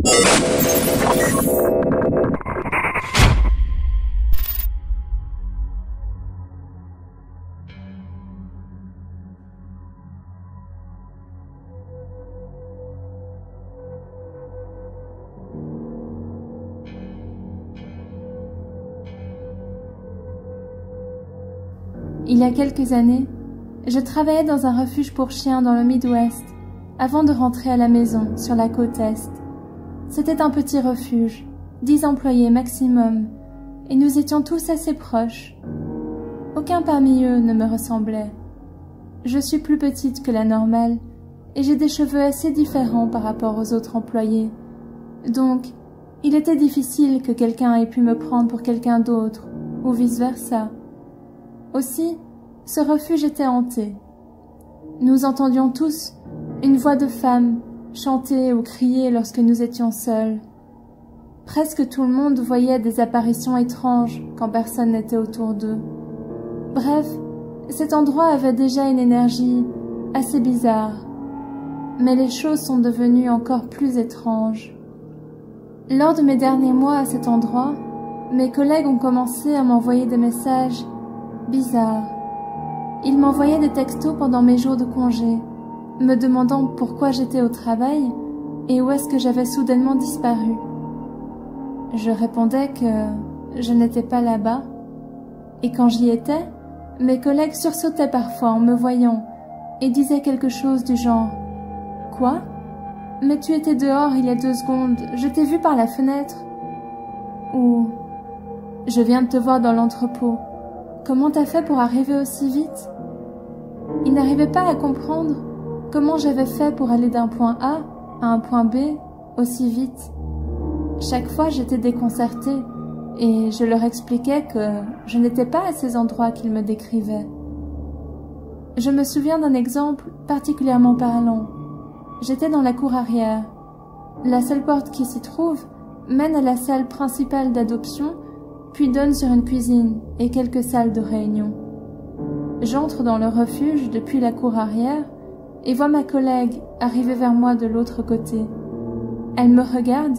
Il y a quelques années, je travaillais dans un refuge pour chiens dans le Midwest, avant de rentrer à la maison, sur la côte Est. C'était un petit refuge, 10 employés maximum, et nous étions tous assez proches. Aucun parmi eux ne me ressemblait. Je suis plus petite que la normale, et j'ai des cheveux assez différents par rapport aux autres employés. Donc, il était difficile que quelqu'un ait pu me prendre pour quelqu'un d'autre, ou vice-versa. Aussi, ce refuge était hanté. Nous entendions tous une voix de femme chanter ou crier lorsque nous étions seuls. Presque tout le monde voyait des apparitions étranges quand personne n'était autour d'eux. Bref, cet endroit avait déjà une énergie assez bizarre. Mais les choses sont devenues encore plus étranges. Lors de mes derniers mois à cet endroit, mes collègues ont commencé à m'envoyer des messages bizarres. Ils m'envoyaient des textos pendant mes jours de congé, me demandant pourquoi j'étais au travail et où est-ce que j'avais soudainement disparu. Je répondais que je n'étais pas là-bas, et quand j'y étais, mes collègues sursautaient parfois en me voyant et disaient quelque chose du genre « Quoi ? Mais tu étais dehors il y a 2 secondes, je t'ai vu par la fenêtre. » Ou « Je viens de te voir dans l'entrepôt. Comment t'as fait pour arriver aussi vite ?» Ils n'arrivaient pas à comprendre comment j'avais fait pour aller d'un point A à un point B aussi vite. Chaque fois, j'étais déconcertée et je leur expliquais que je n'étais pas à ces endroits qu'ils me décrivaient. Je me souviens d'un exemple particulièrement parlant. J'étais dans la cour arrière. La seule porte qui s'y trouve mène à la salle principale d'adoption, puis donne sur une cuisine et quelques salles de réunion. J'entre dans le refuge depuis la cour arrière et vois ma collègue arriver vers moi de l'autre côté. Elle me regarde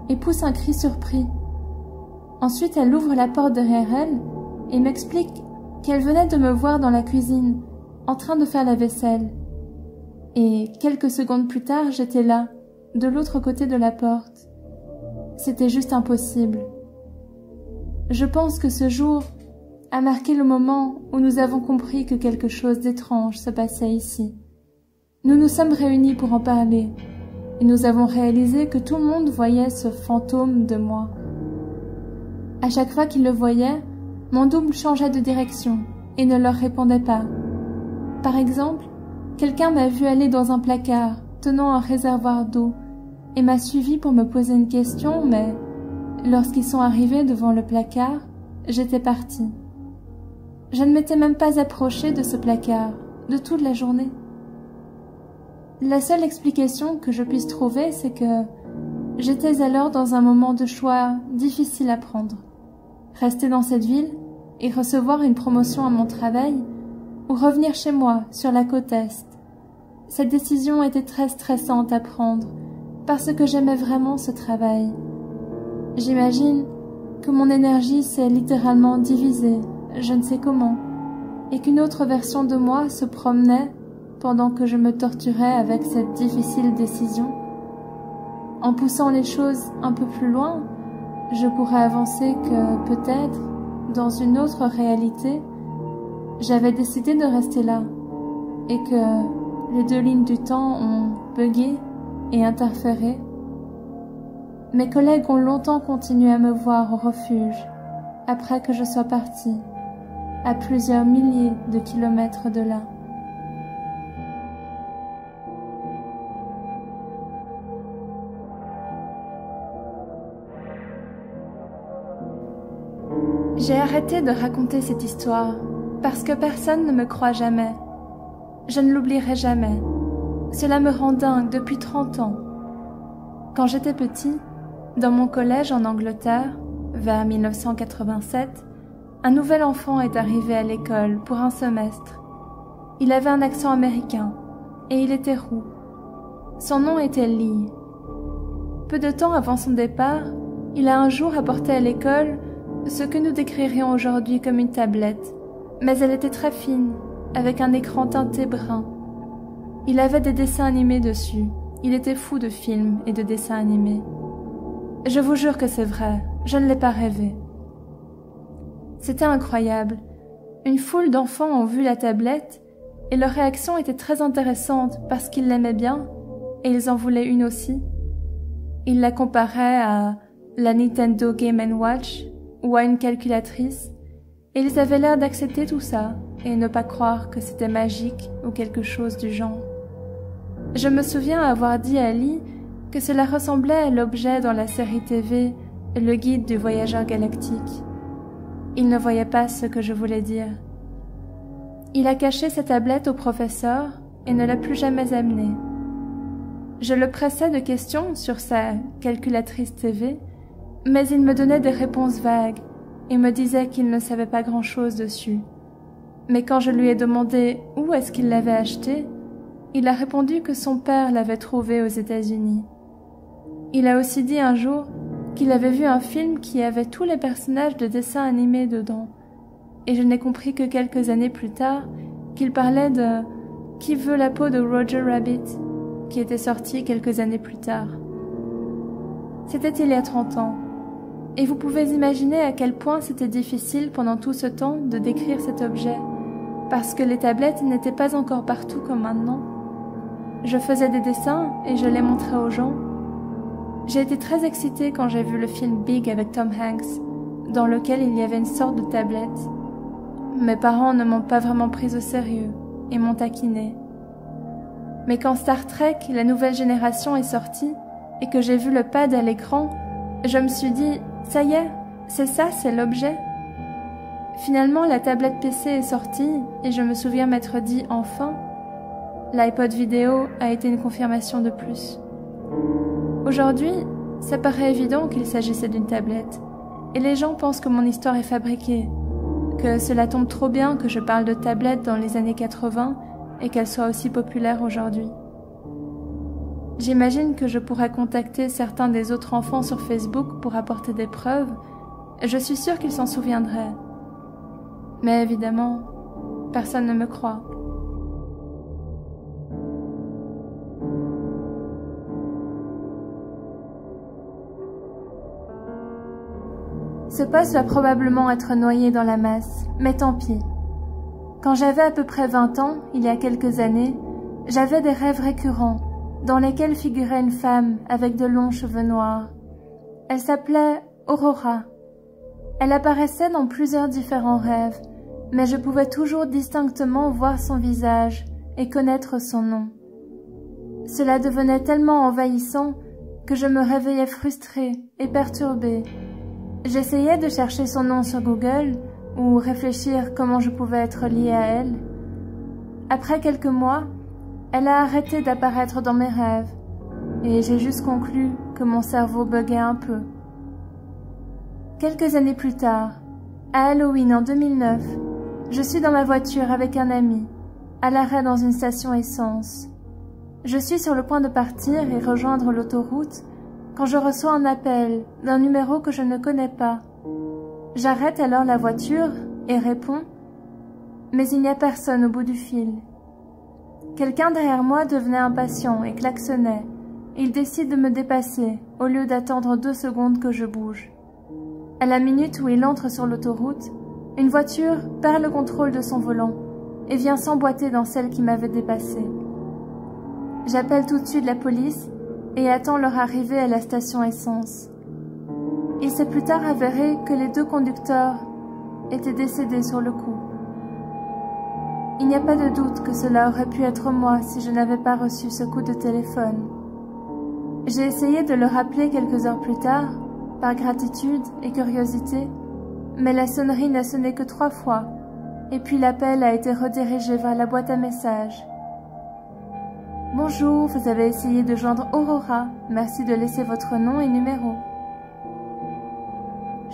et pousse un cri surpris. Ensuite, elle ouvre la porte derrière elle et m'explique qu'elle venait de me voir dans la cuisine, en train de faire la vaisselle. Et quelques secondes plus tard, j'étais là, de l'autre côté de la porte. C'était juste impossible. Je pense que ce jour a marqué le moment où nous avons compris que quelque chose d'étrange se passait ici. Nous nous sommes réunis pour en parler, et nous avons réalisé que tout le monde voyait ce fantôme de moi. À chaque fois qu'il le voyait, mon double changeait de direction et ne leur répondait pas. Par exemple, quelqu'un m'a vu aller dans un placard tenant un réservoir d'eau et m'a suivi pour me poser une question, mais lorsqu'ils sont arrivés devant le placard, j'étais partie. Je ne m'étais même pas approchée de ce placard de toute la journée. La seule explication que je puisse trouver, c'est que j'étais alors dans un moment de choix difficile à prendre. Rester dans cette ville et recevoir une promotion à mon travail, ou revenir chez moi, sur la côte Est. Cette décision était très stressante à prendre, parce que j'aimais vraiment ce travail. J'imagine que mon énergie s'est littéralement divisée, je ne sais comment, et qu'une autre version de moi se promenait pendant que je me torturais avec cette difficile décision. En poussant les choses un peu plus loin, je pourrais avancer que peut-être, dans une autre réalité, j'avais décidé de rester là, et que les 2 lignes du temps ont bugué et interféré. Mes collègues ont longtemps continué à me voir au refuge, après que je sois partie, à plusieurs milliers de kilomètres de là. J'ai arrêté de raconter cette histoire parce que personne ne me croit jamais. Je ne l'oublierai jamais. Cela me rend dingue depuis 30 ans. Quand j'étais petit, dans mon collège en Angleterre, vers 1987, un nouvel enfant est arrivé à l'école pour un semestre. Il avait un accent américain et il était roux. Son nom était Lee. Peu de temps avant son départ, il a un jour apporté à l'école ce que nous décririons aujourd'hui comme une tablette, mais elle était très fine, avec un écran teinté brun. Il avait des dessins animés dessus. Il était fou de films et de dessins animés. Je vous jure que c'est vrai, je ne l'ai pas rêvé. C'était incroyable. Une foule d'enfants ont vu la tablette et leur réaction était très intéressante parce qu'ils l'aimaient bien et ils en voulaient une aussi. Ils la comparaient à la Nintendo Game & Watch ou à une calculatrice et ils avaient l'air d'accepter tout ça et ne pas croire que c'était magique ou quelque chose du genre. Je me souviens avoir dit à Lee que cela ressemblait à l'objet dans la série TV Le Guide du Voyageur Galactique. Il ne voyait pas ce que je voulais dire. Il a caché sa tablette au professeur et ne l'a plus jamais amenée. Je le pressais de questions sur sa calculatrice TV, mais il me donnait des réponses vagues et me disait qu'il ne savait pas grand-chose dessus. Mais quand je lui ai demandé où est-ce qu'il l'avait achetée, il a répondu que son père l'avait trouvée aux États-Unis. Il a aussi dit un jour qu'il avait vu un film qui avait tous les personnages de dessins animés dedans, et je n'ai compris que quelques années plus tard qu'il parlait de « Qui veut la peau de Roger Rabbit ?» qui était sorti quelques années plus tard. C'était il y a 30 ans, et vous pouvez imaginer à quel point c'était difficile pendant tout ce temps de décrire cet objet, parce que les tablettes n'étaient pas encore partout comme maintenant. Je faisais des dessins et je les montrais aux gens. J'ai été très excitée quand j'ai vu le film Big avec Tom Hanks, dans lequel il y avait une sorte de tablette. Mes parents ne m'ont pas vraiment prise au sérieux et m'ont taquinée. Mais quand Star Trek, la nouvelle génération, est sortie et que j'ai vu le pad à l'écran, je me suis dit « Ça y est, c'est ça, c'est l'objet ». Finalement, la tablette PC est sortie et je me souviens m'être dit « Enfin ». L'iPod vidéo a été une confirmation de plus. Aujourd'hui, ça paraît évident qu'il s'agissait d'une tablette, et les gens pensent que mon histoire est fabriquée, que cela tombe trop bien que je parle de tablette dans les années 80 et qu'elle soit aussi populaire aujourd'hui. J'imagine que je pourrais contacter certains des autres enfants sur Facebook pour apporter des preuves, et je suis sûre qu'ils s'en souviendraient. Mais évidemment, personne ne me croit. Ce poste va probablement être noyé dans la masse, mais tant pis. Quand j'avais à peu près 20 ans, il y a quelques années, j'avais des rêves récurrents, dans lesquels figurait une femme avec de longs cheveux noirs. Elle s'appelait Aurora. Elle apparaissait dans plusieurs différents rêves, mais je pouvais toujours distinctement voir son visage et connaître son nom. Cela devenait tellement envahissant que je me réveillais frustrée et perturbée. J'essayais de chercher son nom sur Google ou réfléchir comment je pouvais être liée à elle. Après quelques mois, elle a arrêté d'apparaître dans mes rêves et j'ai juste conclu que mon cerveau buguait un peu. Quelques années plus tard, à Halloween en 2009, je suis dans ma voiture avec un ami, à l'arrêt dans une station essence. Je suis sur le point de partir et rejoindre l'autoroute quand je reçois un appel d'un numéro que je ne connais pas. J'arrête alors la voiture et réponds, mais il n'y a personne au bout du fil. Quelqu'un derrière moi devenait impatient et klaxonnait. Il décide de me dépasser au lieu d'attendre 2 secondes que je bouge. À la minute où il entre sur l'autoroute, une voiture perd le contrôle de son volant et vient s'emboîter dans celle qui m'avait dépassée. J'appelle tout de suite la police et attend leur arrivée à la station essence. Il s'est plus tard avéré que les 2 conducteurs étaient décédés sur le coup. Il n'y a pas de doute que cela aurait pu être moi si je n'avais pas reçu ce coup de téléphone. J'ai essayé de le rappeler quelques heures plus tard, par gratitude et curiosité, mais la sonnerie n'a sonné que 3 fois, et puis l'appel a été redirigé vers la boîte à messages. « Bonjour, vous avez essayé de joindre Aurora. Merci de laisser votre nom et numéro. »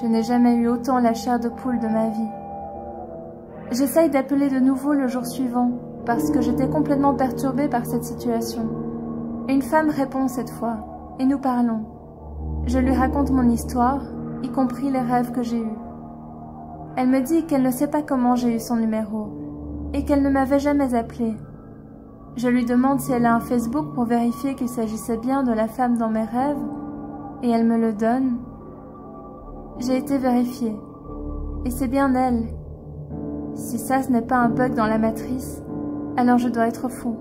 Je n'ai jamais eu autant la chair de poule de ma vie. J'essaye d'appeler de nouveau le jour suivant, parce que j'étais complètement perturbée par cette situation. Une femme répond cette fois, et nous parlons. Je lui raconte mon histoire, y compris les rêves que j'ai eus. Elle me dit qu'elle ne sait pas comment j'ai eu son numéro et qu'elle ne m'avait jamais appelé. Je lui demande si elle a un Facebook pour vérifier qu'il s'agissait bien de la femme dans mes rêves et elle me le donne. J'ai été vérifiée et c'est bien elle. Si ça, ce n'est pas un bug dans la matrice, alors je dois être fou.